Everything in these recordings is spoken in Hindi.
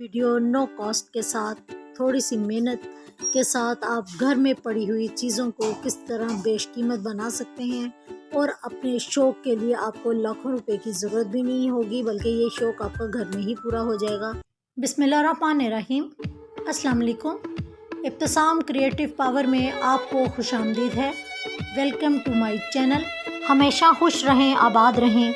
वीडियो नो कॉस्ट के साथ थोड़ी सी मेहनत के साथ आप घर में पड़ी हुई चीज़ों को किस तरह बेशकीमत बना सकते हैं और अपने शौक़ के लिए आपको लाखों रुपए की ज़रूरत भी नहीं होगी, बल्कि ये शौक़ आपका घर में ही पूरा हो जाएगा। बिस्मिल्लाहिर्रहमानिर्रहीम। अस्सलाम वालेकुम। इब्तिसाम क्रिएटिव पावर में आपको खुशामदीद है। Welcome to my channel. हमेशा खुश रहें, आबाद रहें।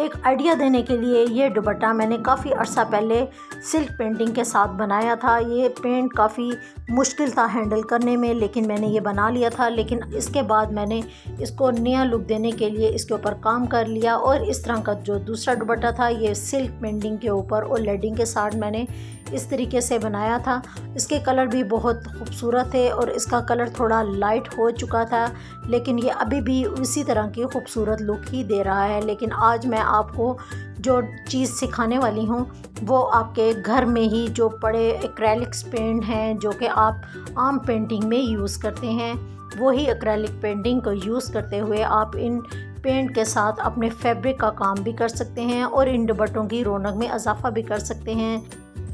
एक आइडिया देने के लिए ये दुपट्टा मैंने काफ़ी अर्सा पहले सिल्क पेंटिंग के साथ बनाया था। ये पेंट काफ़ी मुश्किल था हैंडल करने में, लेकिन मैंने ये बना लिया था। लेकिन इसके बाद मैंने इसको नया लुक देने के लिए इसके ऊपर काम कर लिया और इस तरह का जो दूसरा दुपट्टा था ये सिल्क पेंटिंग के ऊपर और लेडिंग के साथ मैंने इस तरीके से बनाया था। इसके कलर भी बहुत खूबसूरत थे और इसका कलर थोड़ा लाइट हो चुका था, लेकिन ये अभी भी उसी तरह की खूबसूरत लुक ही दे रहा है। लेकिन आज मैं आपको जो चीज़ सिखाने वाली हूँ वो आपके घर में ही जो पड़े एक्रेलिक्स पेंट हैं, जो कि आप आम पेंटिंग में यूज़ करते हैं, वही एक्रेलिक पेंटिंग को यूज़ करते हुए आप इन पेंट के साथ अपने फैब्रिक का काम भी कर सकते हैं और इन दुपट्टों की रौनक में इजाफा भी कर सकते हैं।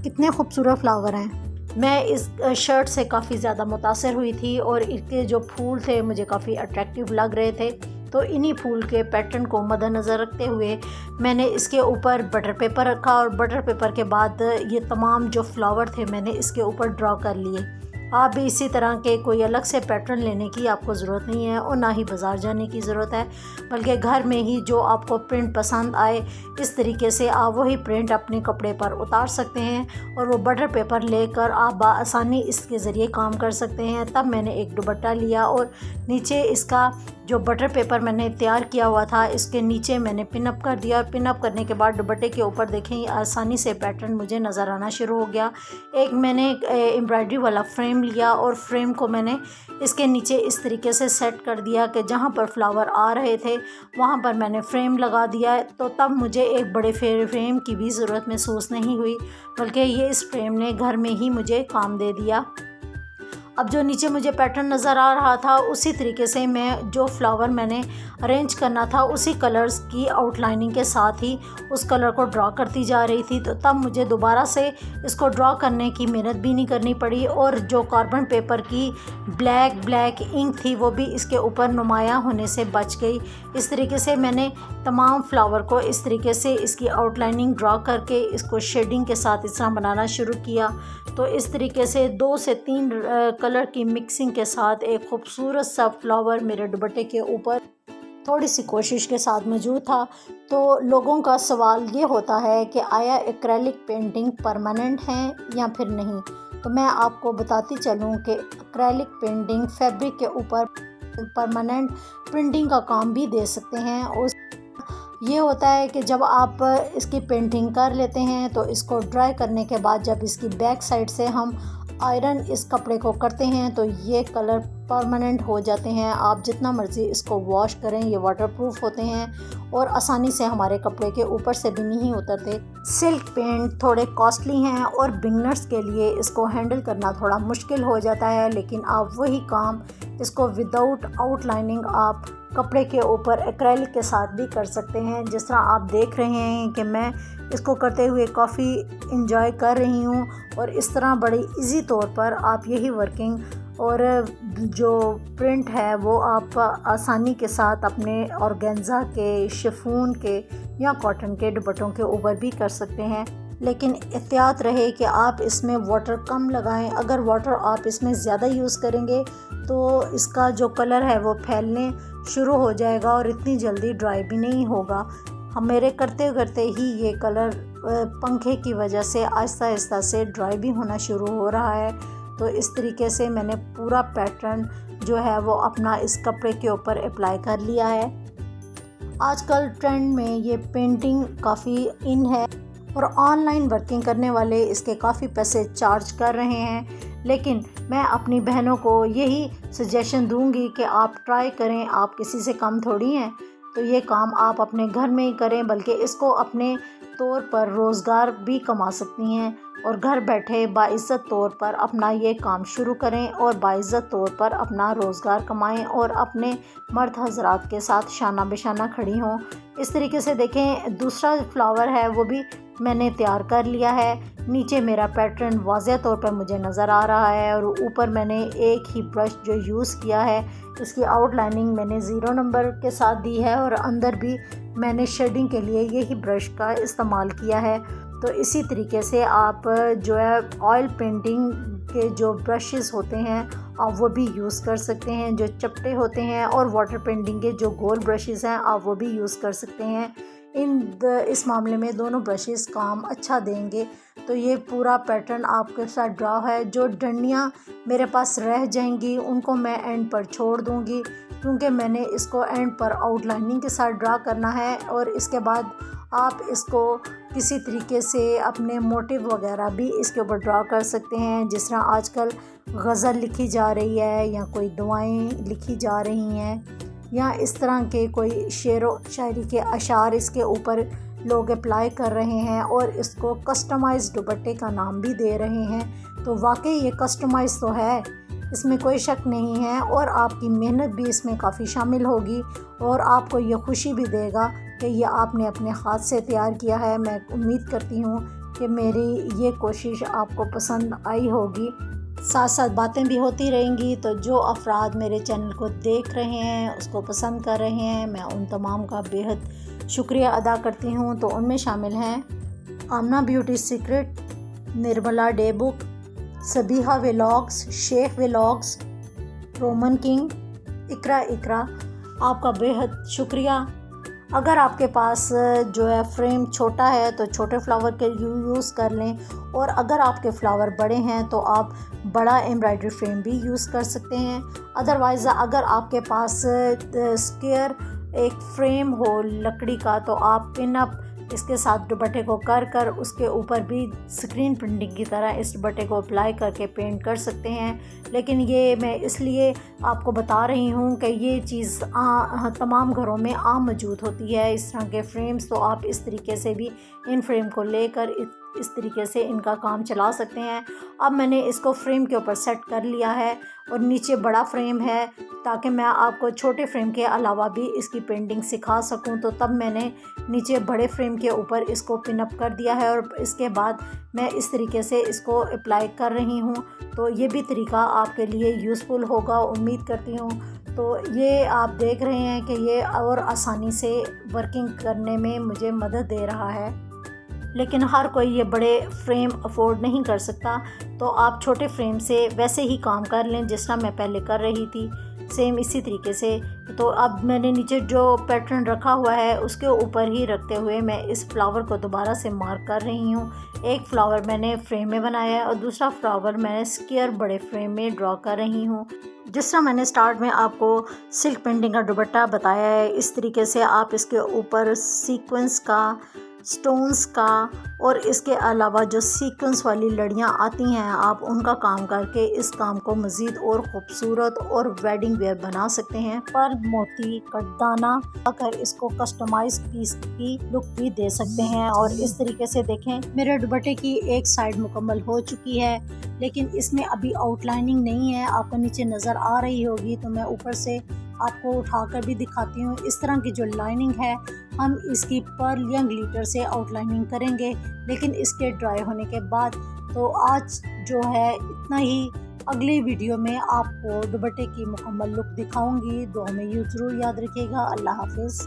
कितने खूबसूरत फ्लावर हैं। मैं इस शर्ट से काफ़ी ज़्यादा मुतासर हुई थी और इसके जो फूल थे मुझे काफ़ी अट्रैक्टिव लग रहे थे, तो इन्हीं फूल के पैटर्न को मद्देनज़र रखते हुए मैंने इसके ऊपर बटर पेपर रखा और बटर पेपर के बाद ये तमाम जो फ्लावर थे मैंने इसके ऊपर ड्रॉ कर लिए। आप भी इसी तरह के कोई अलग से पैटर्न लेने की आपको ज़रूरत नहीं है और ना ही बाज़ार जाने की ज़रूरत है, बल्कि घर में ही जो आपको प्रिंट पसंद आए इस तरीके से आप वही प्रिंट अपने कपड़े पर उतार सकते हैं और वो बटर पेपर लेकर आप बआसानी इसके ज़रिए काम कर सकते हैं। तब मैंने एक दुपट्टा लिया और नीचे इसका जो बटर पेपर मैंने तैयार किया हुआ था इसके नीचे मैंने पिन अप कर दिया और पिन अप करने के बाद दुपट्टे के ऊपर देखें आसानी से पैटर्न मुझे नज़र आना शुरू हो गया। एक मैंने एम्ब्रॉयडरी वाला फ्रेम लिया और फ्रेम को मैंने इसके नीचे इस तरीके से सेट कर दिया कि जहाँ पर फ्लावर आ रहे थे वहाँ पर मैंने फ्रेम लगा दिया। तो तब मुझे एक बड़े फ्रेम की भी ज़रूरत महसूस नहीं हुई, बल्कि ये इस फ्रेम ने घर में ही मुझे काम दे दिया। अब जो नीचे मुझे पैटर्न नज़र आ रहा था उसी तरीके से मैं जो फ्लावर मैंने अरेंज करना था उसी कलर्स की आउटलाइनिंग के साथ ही उस कलर को ड्रॉ करती जा रही थी। तो तब मुझे दोबारा से इसको ड्रॉ करने की मेहनत भी नहीं करनी पड़ी और जो कार्बन पेपर की ब्लैक इंक थी वो भी इसके ऊपर नुमायाँ होने से बच गई। इस तरीके से मैंने तमाम फ्लावर को इस तरीके से इसकी आउटलाइनिंग ड्रॉ करके इसको शेडिंग के साथ इस तरह बनाना शुरू किया। तो इस तरीके से 2 से 3 कलर की मिक्सिंग के साथ एक खूबसूरत सा फ्लावर मेरे दुपट्टे के ऊपर थोड़ी सी कोशिश के साथ मौजूद था। तो लोगों का सवाल ये होता है कि आया एक्रेलिक पेंटिंग परमानेंट है या फिर नहीं। तो मैं आपको बताती चलूँ कि एक्रेलिक पेंटिंग फैब्रिक के ऊपर परमानेंट प्रिंटिंग का काम भी दे सकते हैं। उस ये होता है कि जब आप इसकी पेंटिंग कर लेते हैं तो इसको ड्राई करने के बाद जब इसकी बैक साइड से हम आयरन इस कपड़े को करते हैं तो ये कलर परमानेंट हो जाते हैं। आप जितना मर्ज़ी इसको वॉश करें ये वाटरप्रूफ होते हैं और आसानी से हमारे कपड़े के ऊपर से भी नहीं उतरते। सिल्क पेंट थोड़े कॉस्टली हैं और बिगनर्स के लिए इसको हैंडल करना थोड़ा मुश्किल हो जाता है, लेकिन आप वही काम इसको विदाउट आउटलाइनिंग आप कपड़े के ऊपर एक्रेलिक के साथ भी कर सकते हैं। जिस तरह आप देख रहे हैं कि मैं इसको करते हुए काफ़ी इंजॉय कर रही हूँ और इस तरह बड़ी इजी तौर पर आप यही वर्किंग और जो प्रिंट है वो आप आसानी के साथ अपने ऑर्गेन्जा के, शिफॉन के या कॉटन के दुपट्टों के ऊपर भी कर सकते हैं। लेकिन एहतियात रहे कि आप इसमें वाटर कम लगाएं। अगर वाटर आप इसमें ज़्यादा यूज़ करेंगे तो इसका जो कलर है वो फैलने शुरू हो जाएगा और इतनी जल्दी ड्राई भी नहीं होगा। हम मेरे करते करते ही ये कलर पंखे की वजह से आहिस्ता आहिस्ता से ड्राई भी होना शुरू हो रहा है। तो इस तरीके से मैंने पूरा पैटर्न जो है वो अपना इस कपड़े के ऊपर अप्लाई कर लिया है। आजकल ट्रेंड में ये पेंटिंग काफ़ी इन है और ऑनलाइन वर्किंग करने वाले इसके काफ़ी पैसे चार्ज कर रहे हैं, लेकिन मैं अपनी बहनों को यही सजेशन दूंगी कि आप ट्राई करें। आप किसी से कम थोड़ी हैं, तो ये काम आप अपने घर में ही करें, बल्कि इसको अपने तौर पर रोज़गार भी कमा सकती हैं और घर बैठे बाइज़्ज़त तौर पर अपना ये काम शुरू करें और बाइज़्ज़त तौर पर अपना रोज़गार कमाएं और अपने मर्द हज़रात के साथ शाना बिशाना खड़ी हों। इस तरीके से देखें दूसरा फ्लावर है वो भी मैंने तैयार कर लिया है। नीचे मेरा पैटर्न वाज़ेह तौर पर मुझे नज़र आ रहा है और ऊपर मैंने एक ही ब्रश जो यूज़ किया है, इसकी आउटलाइनिंग मैंने 0 नंबर के साथ दी है और अंदर भी मैंने शेडिंग के लिए यही ब्रश का इस्तेमाल किया है। तो इसी तरीके से आप जो है ऑयल पेंटिंग के जो ब्रशेस होते हैं आप वो भी यूज़ कर सकते हैं, जो चपटे होते हैं, और वाटर पेंटिंग के जो गोल ब्रशेस हैं आप वो भी यूज़ कर सकते हैं। इस मामले में दोनों ब्रशेस काम अच्छा देंगे। तो ये पूरा पैटर्न आपके साथ ड्रा है। जो डंडियाँ मेरे पास रह जाएंगी उनको मैं एंड पर छोड़ दूँगी, क्योंकि मैंने इसको एंड पर आउटलाइनिंग के साथ ड्रा करना है। और इसके बाद आप इसको किसी तरीके से अपने मोटिव वगैरह भी इसके ऊपर ड्रा कर सकते हैं, जिस तरह आजकल गज़ल लिखी जा रही है या कोई दुआएं लिखी जा रही हैं या इस तरह के कोई शेर व शायरी के अशार इसके ऊपर लोग अप्लाई कर रहे हैं और इसको कस्टमाइज़ दुपट्टे का नाम भी दे रहे हैं। तो वाकई ये कस्टमाइज़ तो है, इसमें कोई शक नहीं है, और आपकी मेहनत भी इसमें काफ़ी शामिल होगी और आपको ये खुशी भी देगा कि ये आपने अपने हाथ से तैयार किया है। मैं उम्मीद करती हूँ कि मेरी ये कोशिश आपको पसंद आई होगी। साथ साथ बातें भी होती रहेंगी, तो जो अफराद मेरे चैनल को देख रहे हैं, उसको पसंद कर रहे हैं, मैं उन तमाम का बेहद शुक्रिया अदा करती हूँ। तो उनमें शामिल हैं Amna beauty secret, Nirmala day book, Sabiha vlogs, Sheikh vlogs, Roman King, Iqra. आपका बेहद शुक्रिया। अगर आपके पास जो है फ्रेम छोटा है तो छोटे फ्लावर के यूज़ कर लें, और अगर आपके फ्लावर बड़े हैं तो आप बड़ा एम्ब्रॉयडरी फ्रेम भी यूज़ कर सकते हैं। अदरवाइज़ अगर आपके पास स्क्वायर एक फ्रेम हो लकड़ी का तो आप पिन अप इसके साथ दुपट्टे को कर उसके ऊपर भी स्क्रीन प्रिंटिंग की तरह इस दुपट्टे को अप्लाई करके पेंट कर सकते हैं। लेकिन ये मैं इसलिए आपको बता रही हूँ कि ये चीज़ तमाम घरों में आम मौजूद होती है, इस तरह के फ्रेम्स। तो आप इस तरीके से भी इन फ्रेम को लेकर इस तरीके से इनका काम चला सकते हैं। अब मैंने इसको फ्रेम के ऊपर सेट कर लिया है और नीचे बड़ा फ्रेम है, ताकि मैं आपको छोटे फ्रेम के अलावा भी इसकी पेंटिंग सिखा सकूं। तो तब मैंने नीचे बड़े फ्रेम के ऊपर इसको पिन अप कर दिया है और इसके बाद मैं इस तरीके से इसको अप्लाई कर रही हूं। तो ये भी तरीका आपके लिए यूज़फुल होगा, उम्मीद करती हूं। तो ये आप देख रहे हैं कि ये और आसानी से वर्किंग करने में मुझे मदद दे रहा है। लेकिन हर कोई ये बड़े फ्रेम अफोर्ड नहीं कर सकता, तो आप छोटे फ्रेम से वैसे ही काम कर लें जिस तरह मैं पहले कर रही थी, सेम इसी तरीके से। तो अब मैंने नीचे जो पैटर्न रखा हुआ है उसके ऊपर ही रखते हुए मैं इस फ्लावर को दोबारा से मार्क कर रही हूँ। एक फ्लावर मैंने फ्रेम में बनाया है और दूसरा फ्लावर मैंने स्क्वायर बड़े फ्रेम में ड्रॉ कर रही हूँ। जिस तरह मैंने स्टार्ट में आपको सिल्क पेंटिंग का दुपट्टा बताया है, इस तरीके से आप इसके ऊपर सीक्वेंस का, स्टोन्स का और इसके अलावा जो सीक्वेंस वाली लड़ियाँ आती हैं आप उनका काम करके इस काम को मज़ीद और ख़ूबसूरत और वेडिंग वेयर बना सकते हैं। पर मोती कटदाना अगर इसको कस्टमाइज पीस की लुक भी दे सकते हैं। और इस तरीके से देखें, मेरे दुपट्टे की एक साइड मुकम्मल हो चुकी है, लेकिन इसमें अभी आउटलाइनिंग नहीं है, आपको नीचे नज़र आ रही होगी। तो मैं ऊपर से आपको उठाकर भी दिखाती हूँ। इस तरह की जो लाइनिंग है हम इसकी पर्ल या ग्लिटर से आउटलाइनिंग करेंगे, लेकिन इसके ड्राई होने के बाद। तो आज जो है इतना ही। अगली वीडियो में आपको दुपट्टे की मुकम्मल लुक दिखाऊंगी। दुआ में यूँ ज़रूर याद रखिएगा। अल्लाह हाफिज़।